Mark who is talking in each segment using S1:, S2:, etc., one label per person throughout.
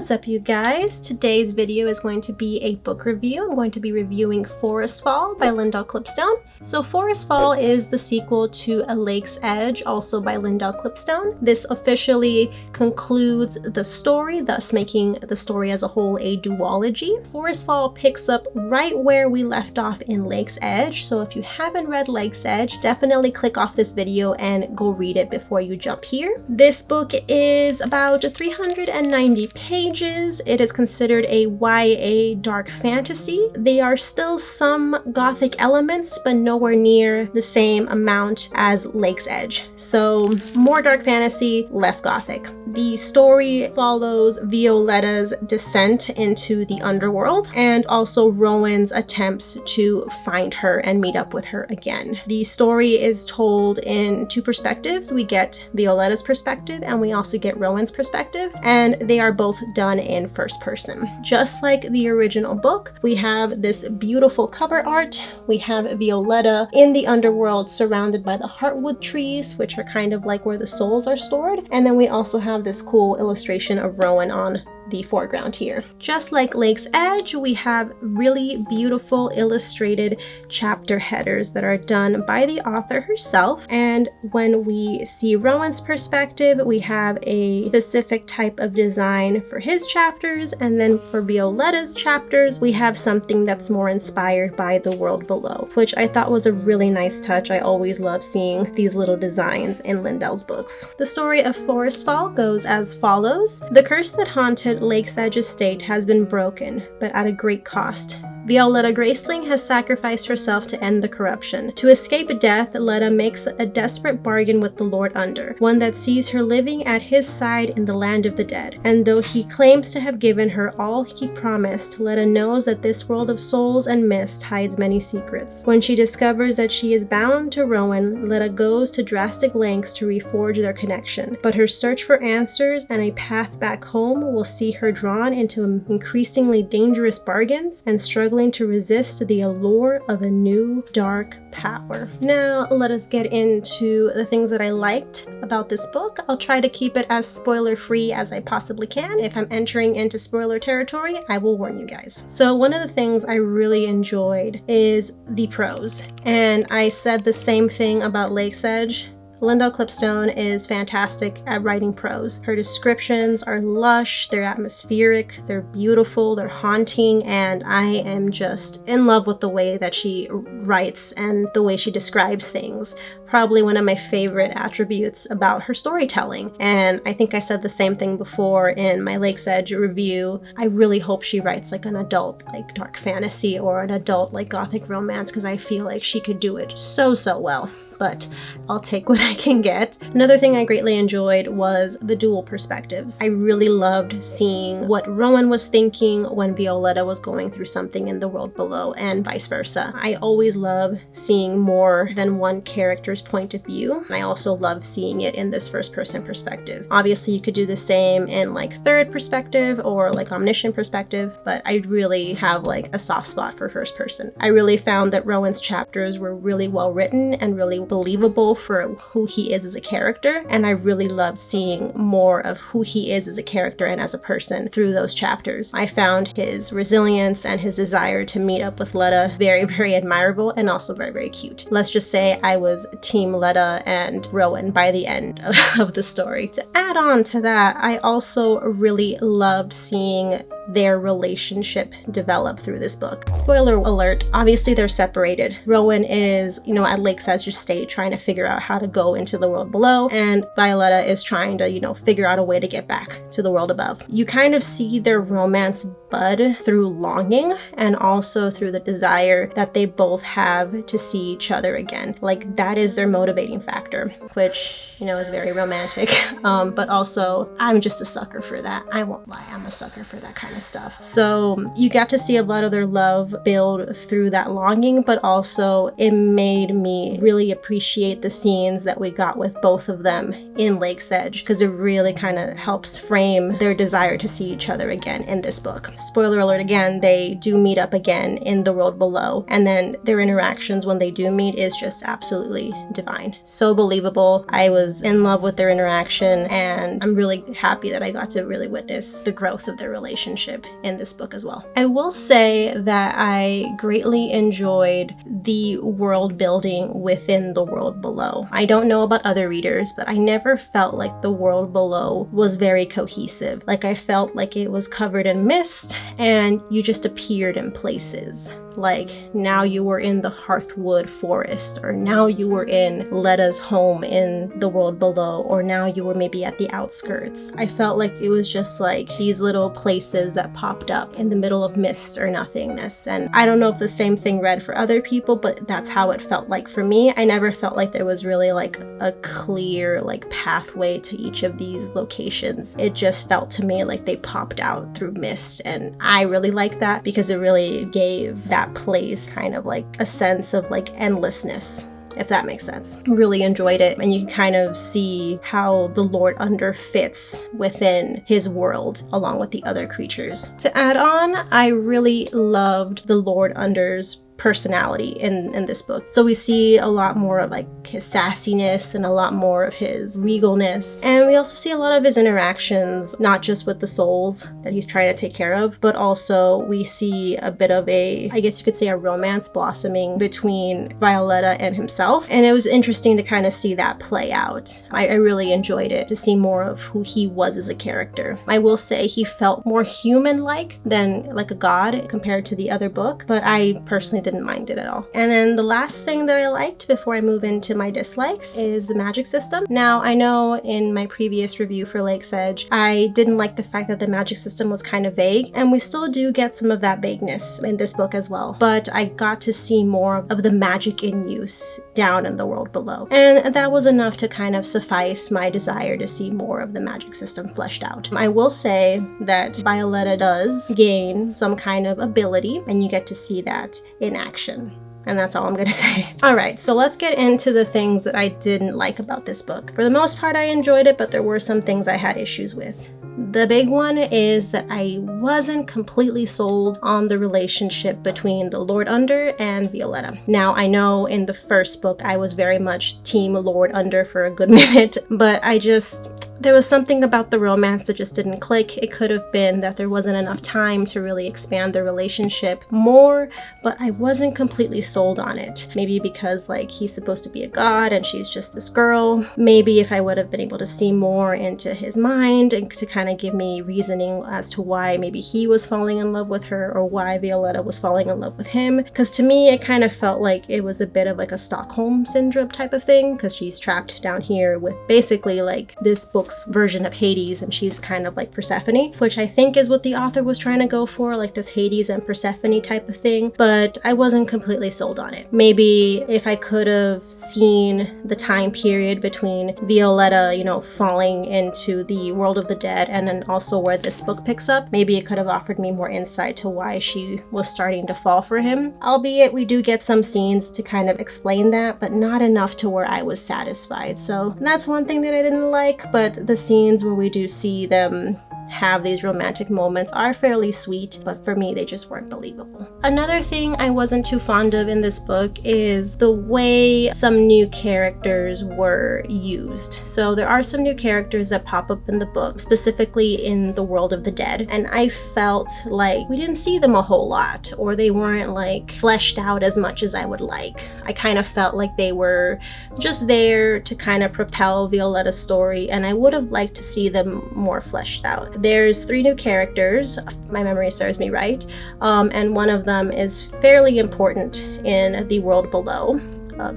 S1: What's up, you guys? Today's video is going to be a book review. I'm going to be reviewing Forestfall by Lindell Clipstone. So Forestfall is the sequel to A Lake's Edge, also by Lindell Clipstone. This officially concludes the story, thus making the story as a whole a duology. Forestfall picks up right where we left off in Lake's Edge, so if you haven't read Lake's Edge, definitely click off this video and go read it before you jump here. This book is about 390 pages. It is considered a YA dark fantasy. There are still some gothic elements, but nowhere near the same amount as Lake's Edge. So more dark fantasy, less gothic. The story follows Violetta's descent into the underworld and also Rowan's attempts to find her and meet up with her again. The story is told in two perspectives. We get Violetta's perspective and we also get Rowan's perspective, and they are both done in first person. Just like the original book, we have this beautiful cover art. We have Violetta in the underworld surrounded by the heartwood trees, which are kind of like where the souls are stored. And then we also have this cool illustration of Rowan on the foreground here. Just like Lake's Edge, we have really beautiful illustrated chapter headers that are done by the author herself. And when we see Rowan's perspective, we have a specific type of design for his chapters, and then for Violetta's chapters, we have something that's more inspired by the world below, which I thought was a really nice touch. I always love seeing these little designs in Lindell's books. The story of Forestfall goes as follows. The curse that haunted Lake's Edge estate has been broken, but at a great cost. Violetta Graceling has sacrificed herself to end the corruption. To escape death, Letta makes a desperate bargain with the Lord Under, one that sees her living at his side in the land of the dead. And though he claims to have given her all he promised, Letta knows that this world of souls and mist hides many secrets. When she discovers that she is bound to Rowan, Letta goes to drastic lengths to reforge their connection. But her search for answers and a path back home will see her drawn into increasingly dangerous bargains and struggling to resist the allure of a new dark power. Now let us get into the things that I liked about this book. I'll try to keep it as spoiler free as I possibly can. If I'm entering into spoiler territory, I will warn you guys. So one of the things I really enjoyed is the prose, and I said the same thing about Lake's Edge. Lindell Clipstone is fantastic at writing prose. Her descriptions are lush, they're atmospheric, they're beautiful, they're haunting, and I am just in love with the way that she writes and the way she describes things. Probably one of my favorite attributes about her storytelling. And I think I said the same thing before in my Lake's Edge review. I really hope she writes like an adult like dark fantasy or an adult like gothic romance, because I feel like she could do it so well. But I'll take what I can get. Another thing I greatly enjoyed was the dual perspectives. I really loved seeing what Rowan was thinking when Violetta was going through something in the world below, and vice versa. I always love seeing more than one character's point of view. I also love seeing it in this first person perspective. Obviously you could do the same in like third perspective or like omniscient perspective, but I really have like a soft spot for first person. I really found that Rowan's chapters were really well written and really believable for who he is as a character, and I really loved seeing more of who he is as a character and as a person through those chapters. I found his resilience and his desire to meet up with Letta very admirable, and also very cute. Let's just say I was team Letta and Rowan by the end of the story. To add on to that, I also really loved seeing their relationship develop through this book. Spoiler alert, obviously they're separated. Rowan is, at Lake's Edge state trying to figure out how to go into the world below, and Violetta is trying to, figure out a way to get back to the world above. You kind of see their romance bud through longing and also through the desire that they both have to see each other again. Like that is their motivating factor, which, is very romantic. But also I'm just a sucker for that. I won't lie, I'm a sucker for that kind of stuff. So you got to see a lot of their love build through that longing, but also it made me really appreciate the scenes that we got with both of them in Lake's Edge, because it really kind of helps frame their desire to see each other again in this book. spoiler alert again, they do meet up again in the world below, and then their interactions when they do meet is just absolutely divine. So believable. I was in love with their interaction, and I'm really happy that I got to really witness the growth of their relationship in this book as well. I will say that I greatly enjoyed the world building within the world below. I don't know about other readers, but I never felt like the world below was very cohesive. Like, I felt like it was covered in mist and you just appeared in places. Like, now you were in the Hearthwood Forest, or now you were in Letta's home in the world below, or now you were maybe at the outskirts. I felt like it was just like these little places that popped up in the middle of mist or nothingness. And I don't know if the same thing read for other people, but that's how it felt like for me. I never felt like there was really like a clear like pathway to each of these locations. It just felt to me like they popped out through mist, and I really liked that because it really gave that place kind of like a sense of like endlessness, if that makes sense. Really enjoyed it, and you can kind of see how the Lord Under fits within his world along with the other creatures. To add on, I really loved the Lord Under's personality in this book. So we see a lot more of like his sassiness and a lot more of his regalness, and we also see a lot of his interactions, not just with the souls that he's trying to take care of, but also we see a bit of a, I guess you could say, a romance blossoming between Violetta and himself, and it was interesting to kind of see that play out. I really enjoyed it, to see more of who he was as a character. I will say he felt more human-like than like a god compared to the other book, but I personally didn't mind it at all. And then the last thing that I liked before I move into my dislikes is the magic system. Now, I know in my previous review for Lake's Edge, I didn't like the fact that the magic system was kind of vague, and we still do get some of that vagueness in this book as well. But I got to see more of the magic in use down in the world below. And that was enough to kind of suffice my desire to see more of the magic system fleshed out. I will say that Violetta does gain some kind of ability, and you get to see that in action. And that's all I'm gonna say. All right, so let's get into the things that I didn't like about this book. For the most part, I enjoyed it, but there were some things I had issues with. The big one is that I wasn't completely sold on the relationship between the Lord Under and Violetta. Now, I know in the first book, I was very much team Lord Under for a good minute, but there was something about the romance that just didn't click. It could have been that there wasn't enough time to really expand the relationship more, but I wasn't completely sold on it. Maybe because like he's supposed to be a god and she's just this girl. Maybe if I would have been able to see more into his mind and to kind of give me reasoning as to why maybe he was falling in love with her or why Violetta was falling in love with him. Because to me, it kind of felt like it was a bit of like a Stockholm syndrome type of thing, because she's trapped down here with basically like this book's version of Hades, and she's kind of like Persephone, which I think is what the author was trying to go for, like this Hades and Persephone type of thing, but I wasn't completely sold on it. Maybe if I could have seen the time period between Violetta, falling into the world of the dead, and then also where this book picks up, maybe it could have offered me more insight to why she was starting to fall for him. Albeit we do get some scenes to kind of explain that, but not enough to where I was satisfied. So that's one thing that I didn't like, but the scenes where we do see them have these romantic moments are fairly sweet, but for me they just weren't believable. Another thing I wasn't too fond of in this book is the way some new characters were used. So there are some new characters that pop up in the book, specifically in the world of the dead, and I felt like we didn't see them a whole lot, or they weren't like fleshed out as much as I would like. I kind of felt like they were just there to kind of propel Violetta's story, and I would have liked to see them more fleshed out. There's 3 new characters, if my memory serves me right, and one of them is fairly important in the world below.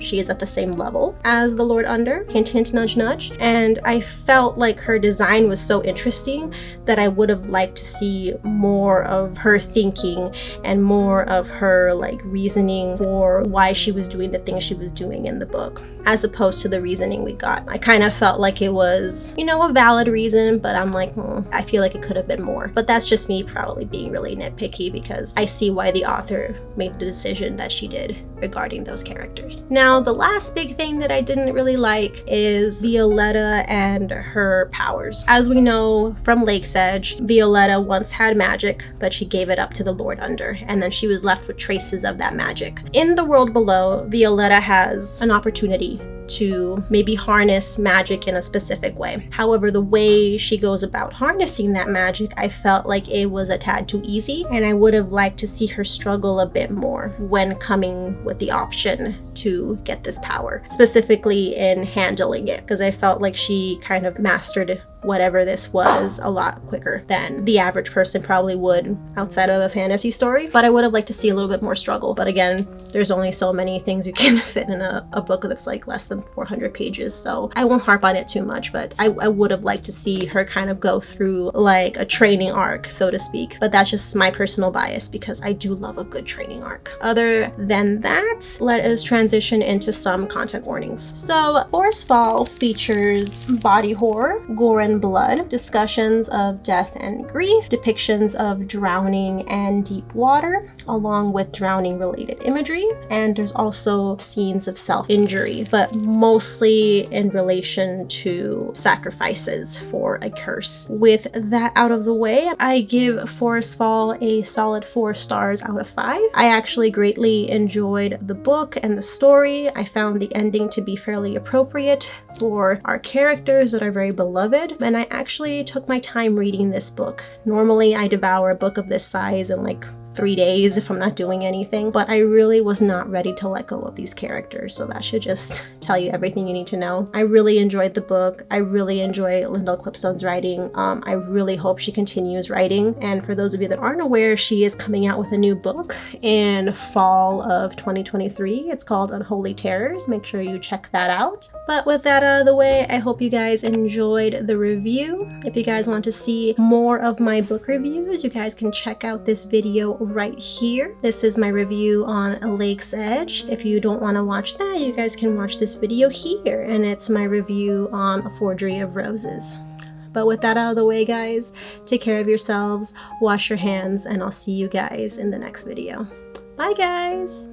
S1: She is at the same level as the Lord Under, hint hint nudge nudge, and I felt like her design was so interesting that I would have liked to see more of her thinking and more of her like reasoning for why she was doing the things she was doing in the book, as opposed to the reasoning we got. I kind of felt like it was, a valid reason, but I'm like, I feel like it could have been more. But that's just me probably being really nitpicky, because I see why the author made the decision that she did regarding those characters. Now, the last big thing that I didn't really like is Violetta and her powers. As we know from Lake's Edge, Violetta once had magic, but she gave it up to the Lord Under, and then she was left with traces of that magic. In the world below, Violetta has an opportunity to maybe harness magic in a specific way. However, the way she goes about harnessing that magic, I felt like it was a tad too easy, and I would have liked to see her struggle a bit more when coming with the option to get this power, specifically in handling it, because I felt like she kind of mastered whatever this was a lot quicker than the average person probably would outside of a fantasy story. But I would have liked to see a little bit more struggle. But again, there's only so many things you can fit in a book that's like less than 400 pages, so I won't harp on it too much, but I would have liked to see her kind of go through like a training arc, so to speak. But that's just my personal bias because I do love a good training arc. Other than that, let us transition into some content warnings. So Forestfall features body horror, gore and blood, discussions of death and grief, depictions of drowning and deep water, along with drowning related imagery, and there's also scenes of self-injury, but mostly in relation to sacrifices for a curse. With that out of the way, I give Forestfall a solid 4 stars out of 5. I actually greatly enjoyed the book and the story. I found the ending to be fairly appropriate for our characters that are very beloved, and I actually took my time reading this book. Normally I devour a book of this size in like 3 days if I'm not doing anything, but I really was not ready to let go of these characters, so that should just tell you everything you need to know. I really enjoyed the book. I really enjoy Lyndall Clipstone's writing. I really hope she continues writing, and for those of you that aren't aware, she is coming out with a new book in fall of 2023. It's called Unholy Terrors. Make sure you check that out. But with that out of the way, I hope you guys enjoyed the review. If you guys want to see more of my book reviews, you guys can check out this video right here. This is my review on Lake's Edge. If you don't want to watch that, you guys can watch this video here, and it's my review on A Forgery of Roses. But with that out of the way, guys, take care of yourselves, wash your hands, and I'll see you guys in the next video. Bye, guys!